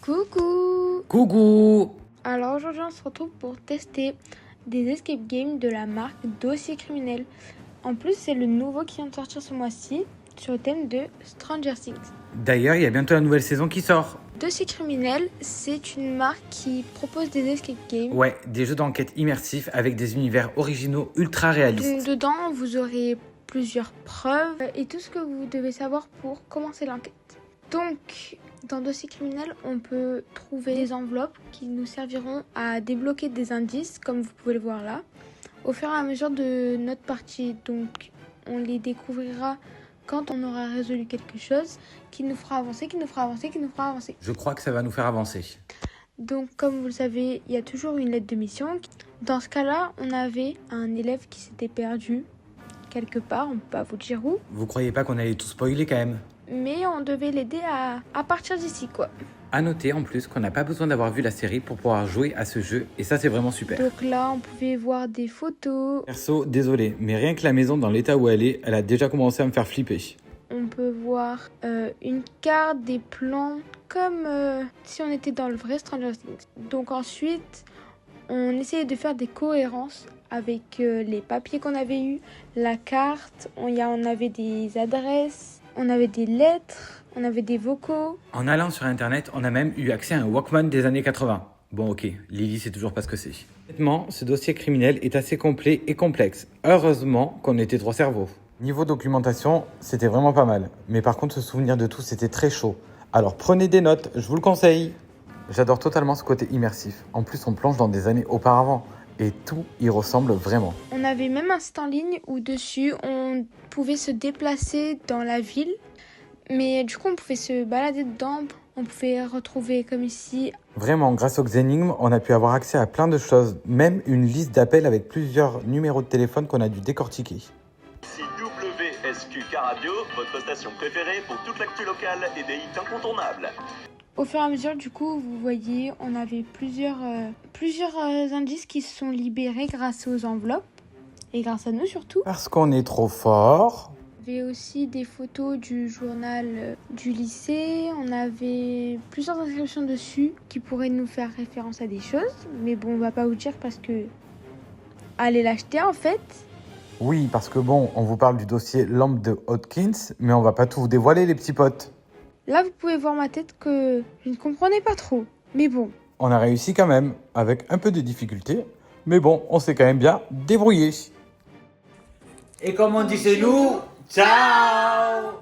Coucou! Coucou! Alors aujourd'hui on se retrouve pour tester des escape games de la marque Dossier Criminel. En plus c'est le nouveau qui vient de sortir ce mois-ci sur le thème de Stranger Things. D'ailleurs, il y a bientôt la nouvelle saison qui sort. Dossier Criminel, c'est une marque qui propose des escape games. Ouais, des jeux d'enquête immersifs avec des univers originaux ultra réalistes. Donc, dedans vous aurez plusieurs preuves et tout ce que vous devez savoir pour commencer l'enquête. Donc, dans Dossier Criminel, on peut trouver des enveloppes qui nous serviront à débloquer des indices, comme vous pouvez le voir là, au fur et à mesure de notre partie. Donc, on les découvrira quand on aura résolu quelque chose qui nous fera avancer, qui nous fera avancer, qui nous fera avancer. Je crois que ça va nous faire avancer. Donc, comme vous le savez, il y a toujours une lettre de mission. Dans ce cas-là, on avait un élève qui s'était perdu quelque part, on ne peut pas vous dire où. Vous croyez pas qu'on allait tout spoiler quand même? Mais on devait l'aider à partir d'ici, quoi. À noter en plus qu'on n'a pas besoin d'avoir vu la série pour pouvoir jouer à ce jeu, et ça c'est vraiment super. Donc là, on pouvait voir des photos. Perso, désolé, mais rien que la maison dans l'état où elle est, elle a déjà commencé à me faire flipper. On peut voir une carte, des plans, comme si on était dans le vrai Stranger Things. Donc ensuite, on essayait de faire des cohérences avec les papiers qu'on avait eus, la carte, on avait des adresses, on avait des lettres, on avait des vocaux. En allant sur internet, on a même eu accès à un Walkman des années 80. Bon ok, Lily sait toujours pas ce que c'est. Honnêtement, ce dossier criminel est assez complet et complexe. Heureusement qu'on était 3 cerveaux. Niveau documentation, c'était vraiment pas mal. Mais par contre, se souvenir de tout, c'était très chaud. Alors prenez des notes, je vous le conseille. J'adore totalement ce côté immersif. En plus, on plonge dans des années auparavant. Et tout y ressemble vraiment. On avait même un site en ligne où dessus, on pouvait se déplacer dans la ville. Mais du coup, on pouvait se balader dedans, on pouvait retrouver comme ici. Vraiment, grâce aux énigmes, on a pu avoir accès à plein de choses. Même une liste d'appels avec plusieurs numéros de téléphone qu'on a dû décortiquer. Ici WSQK Radio, votre station préférée pour toute l'actu locale et des hits incontournables. Au fur et à mesure, du coup, vous voyez, on avait plusieurs indices qui se sont libérés grâce aux enveloppes. Et grâce à nous surtout. Parce qu'on est trop fort. On avait aussi des photos du journal du lycée. On avait plusieurs inscriptions dessus qui pourraient nous faire référence à des choses. Mais bon, on va pas vous dire parce que... Allez l'acheter en fait. Oui, parce que bon, on vous parle du dossier Lampe de Hopkins, mais on va pas tout vous dévoiler les petits potes. Là, vous pouvez voir ma tête que je ne comprenais pas trop. Mais bon. On a réussi quand même, avec un peu de difficulté. Mais bon, on s'est quand même bien débrouillé. Et comme on dit chez nous, ciao!